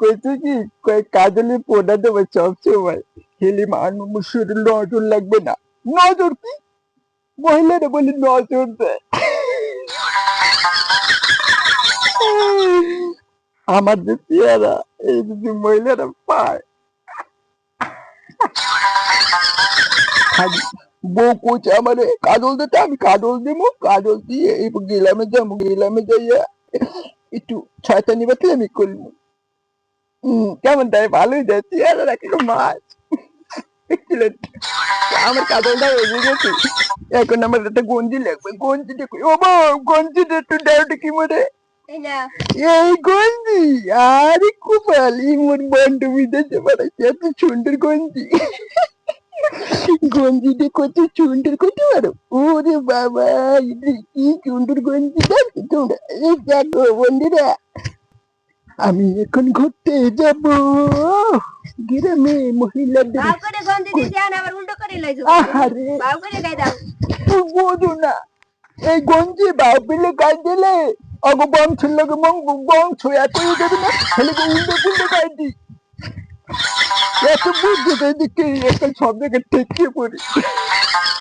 কইছে কি কয় কাজলে পোড়া দেবে সবসময় খেলে মানুষের নজর লাগবে না। নজর কি মহিলারা বলে নজর দেয়। আমার যে চেহারা এই যদি মহিলারা পায় বউ কইছে আমারে কাজল দিতে আমি কাজল দিব কাজল দিয়ে এই গেলামে যাইয়া একটু শয়তানি বাতলে আমি করবো। কেমন তাই ভালোই যায় চেহারা রাখি মাছ এক্সিলেন্ট। আমার কাজলটা এগিয়ে গেছে এখন আমার একটা গঞ্জি লাগবে গঞ্জিটা ও বউ গঞ্জিটা একটু ডাউটি কি মরে এই গঞ্জি আরে কুপালি মোর বন্ড বিদেশে বাড়াইছে এত সুন্দর গঞ্জি গঞ্জিটা কত সুন্দর করতে পারো ওরে বাবা কি সুন্দর গঞ্জি দেখো তোমরা এই দেখো বন্ধুরা আমি এখন ঘুরতে যাব গ্রামে মহিলাদের আহারে বোঝো না এই গঞ্জি বাউ পেলে গাই দিলে অগ বংশের লোকে বংশ এত হয়ে যাবে না ছেলে উল্টে পুল্টে গাই দি এত বুঝতে দেখে একটা সব জায়গায় ঠেকিয়ে পড়ি